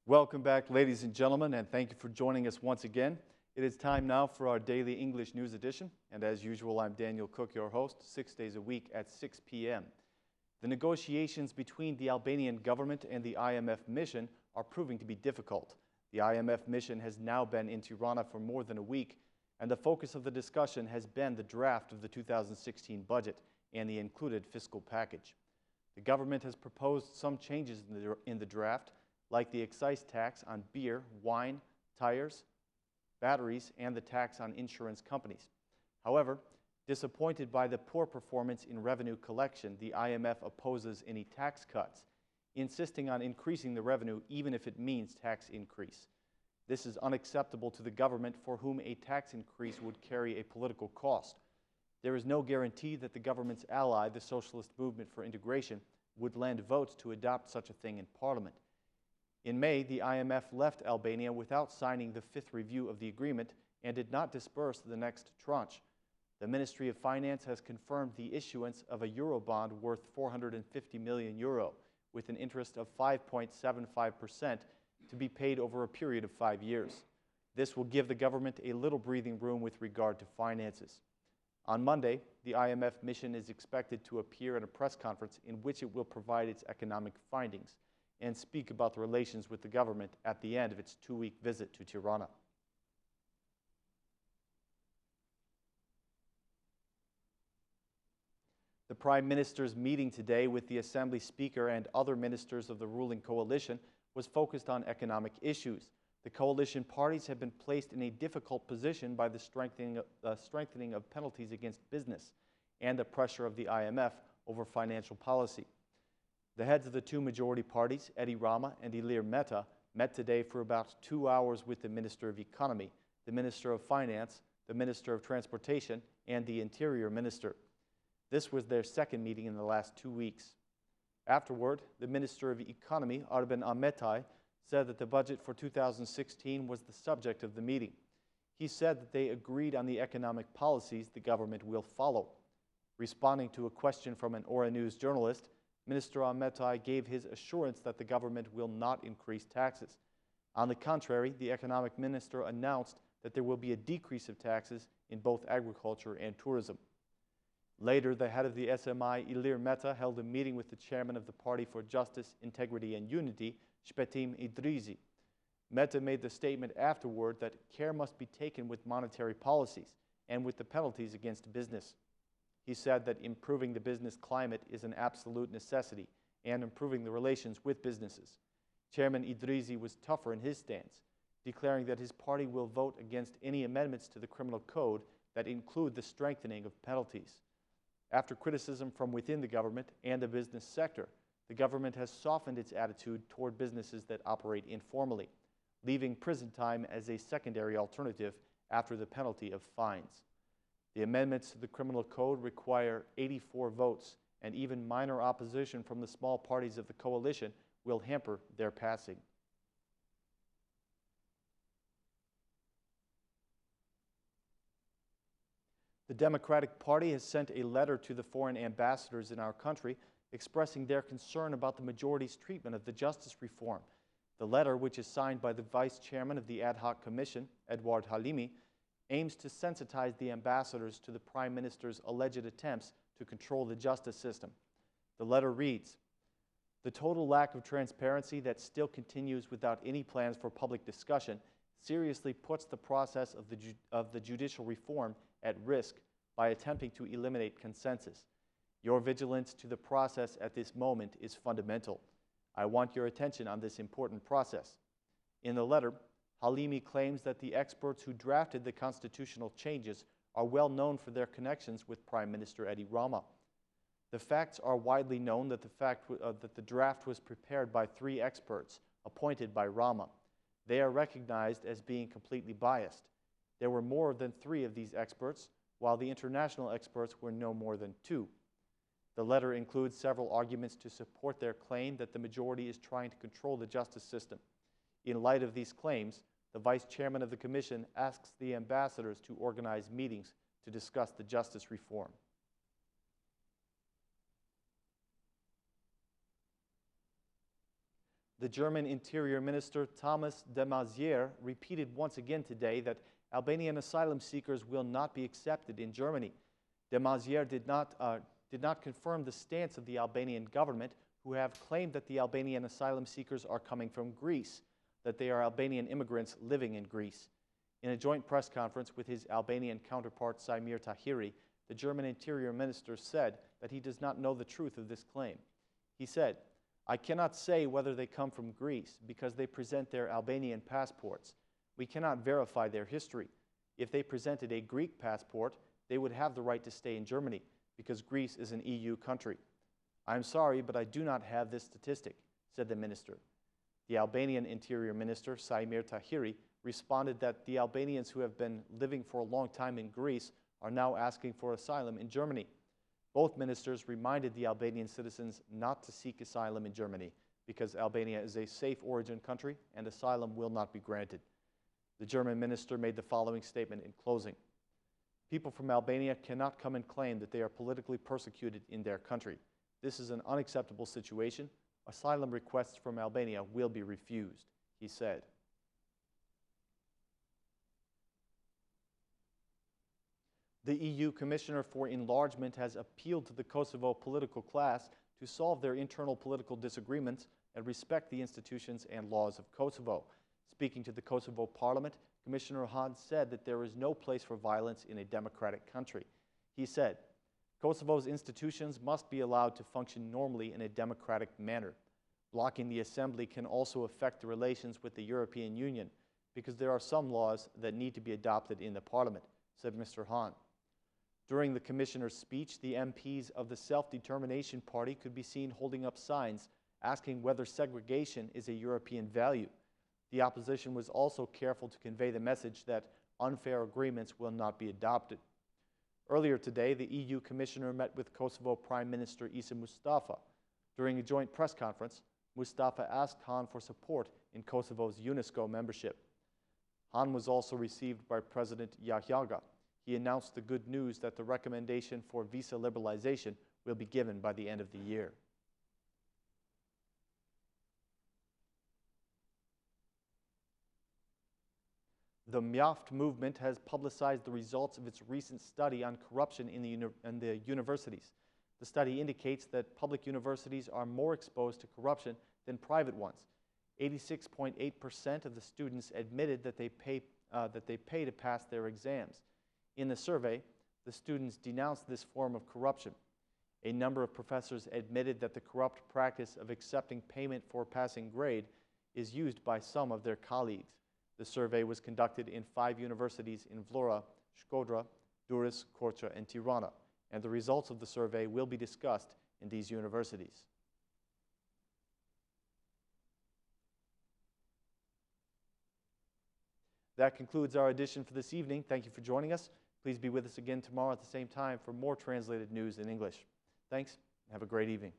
Welcome back, ladies and gentlemen, and thank you for joining us once again. It is time now for our daily English news edition, and as usual, I'm Daniel Cook, your host, 6 days a week at 6 p.m. The negotiations between the Albanian government and the IMF mission are proving to be difficult. The IMF mission has now been in Tirana for more than a week, and the focus of the discussion has been the draft of the 2016 budget and the included fiscal package. The government has proposed some changes in the draft, like the excise tax on beer, wine, tires, batteries, and the tax on insurance companies. However, disappointed by the poor performance in revenue collection, the IMF opposes any tax cuts, insisting on increasing the revenue even if it means tax increase. This is unacceptable to the government, for whom a tax increase would carry a political cost. There is no guarantee that the government's ally, the Socialist Movement for Integration, would lend votes to adopt such a thing in Parliament. In May, the IMF left Albania without signing the fifth review of the agreement and did not disburse the next tranche. The Ministry of Finance has confirmed the issuance of a Eurobond worth €450 million, with an interest of 5.75% to be paid over a period of 5 years. This will give the government a little breathing room with regard to finances. On Monday, the IMF mission is expected to appear at a press conference in which it will provide its economic findings and speak about the relations with the government at the end of its 2-week visit to Tirana. The Prime Minister's meeting today with the Assembly Speaker and other ministers of the ruling coalition was focused on economic issues. The coalition parties have been placed in a difficult position by the strengthening of penalties against business and the pressure of the IMF over financial policy. The heads of the two majority parties, Edi Rama and Ilir Meta, met today for about 2 hours with the Minister of Economy, the Minister of Finance, the Minister of Transportation, and the Interior Minister. This was their second meeting in the last 2 weeks. Afterward, the Minister of Economy, Arben Ahmetaj, said that the budget for 2016 was the subject of the meeting. He said that they agreed on the economic policies the government will follow. Responding to a question from an Ora News journalist, Minister Ahmetaj gave his assurance that the government will not increase taxes. On the contrary, the economic minister announced that there will be a decrease of taxes in both agriculture and tourism. Later, the head of the SMI, Ilir Meta, held a meeting with the chairman of the Party for Justice, Integrity and Unity, Shpetim Idrizi. Meta made the statement afterward that care must be taken with monetary policies and with the penalties against business. He said that improving the business climate is an absolute necessity, and improving the relations with businesses. Chairman Idrizi was tougher in his stance, declaring that his party will vote against any amendments to the criminal code that include the strengthening of penalties. After criticism from within the government and the business sector, the government has softened its attitude toward businesses that operate informally, leaving prison time as a secondary alternative after the penalty of fines. The amendments to the criminal code require 84 votes, and even minor opposition from the small parties of the coalition will hamper their passing. The Democratic Party has sent a letter to the foreign ambassadors in our country expressing their concern about the majority's treatment of the justice reform. The letter, which is signed by the vice chairman of the ad hoc commission, Edward Halimi, aims to sensitize the ambassadors to the Prime Minister's alleged attempts to control the justice system. The letter reads, "The total lack of transparency that still continues without any plans for public discussion seriously puts the process of the judicial reform at risk by attempting to eliminate consensus. Your vigilance to the process at this moment is fundamental. I want your attention on this important process." In the letter, Halimi claims that the experts who drafted the constitutional changes are well known for their connections with Prime Minister Edi Rama. The facts are widely known that the draft was prepared by 3 experts appointed by Rama. They are recognized as being completely biased. There were more than 3 of these experts, while the international experts were no more than 2. The letter includes several arguments to support their claim that the majority is trying to control the justice system. In light of these claims, the vice chairman of the commission asks the ambassadors to organize meetings to discuss the justice reform. The German Interior Minister Thomas de Maizière repeated once again today that Albanian asylum seekers will not be accepted in Germany. De Maizière did not confirm the stance of the Albanian government, who have claimed that the Albanian asylum seekers are coming from Greece, that they are Albanian immigrants living in Greece. In a joint press conference with his Albanian counterpart Sajmir Tahiri, the German Interior Minister said that he does not know the truth of this claim. He said, "I cannot say whether they come from Greece because they present their Albanian passports. We cannot verify their history. If they presented a Greek passport, they would have the right to stay in Germany because Greece is an EU country. I am sorry, but I do not have this statistic," said the minister. The Albanian Interior Minister, Sajmir Tahiri, responded that the Albanians who have been living for a long time in Greece are now asking for asylum in Germany. Both ministers reminded the Albanian citizens not to seek asylum in Germany because Albania is a safe origin country and asylum will not be granted. The German minister made the following statement in closing. "People from Albania cannot come and claim that they are politically persecuted in their country. This is an unacceptable situation. Asylum requests from Albania will be refused," he said. The EU Commissioner for Enlargement has appealed to the Kosovo political class to solve their internal political disagreements and respect the institutions and laws of Kosovo. Speaking to the Kosovo Parliament, Commissioner Hahn said that there is no place for violence in a democratic country. He said, "Kosovo's institutions must be allowed to function normally in a democratic manner. Blocking the assembly can also affect the relations with the European Union because there are some laws that need to be adopted in the Parliament," said Mr. Hahn. During the Commissioner's speech, the MPs of the Self-Determination Party could be seen holding up signs asking whether segregation is a European value. The opposition was also careful to convey the message that unfair agreements will not be adopted. Earlier today, the EU Commissioner met with Kosovo Prime Minister Isa Mustafa. During a joint press conference, Mustafa asked Hahn for support in Kosovo's UNESCO membership. Hahn was also received by President Yahyaga. He announced the good news that the recommendation for visa liberalization will be given by the end of the year. The Mjaft movement has publicized the results of its recent study on corruption in the universities. The study indicates that public universities are more exposed to corruption than private ones. 86.8% of the students admitted that they pay to pass their exams. In the survey, the students denounced this form of corruption. A number of professors admitted that the corrupt practice of accepting payment for passing grade is used by some of their colleagues. The survey was conducted in 5 universities in Vlora, Shkodra, Durrës, Korça, and Tirana, and the results of the survey will be discussed in these universities. That concludes our edition for this evening. Thank you for joining us. Please be with us again tomorrow at the same time for more translated news in English. Thanks, and have a great evening.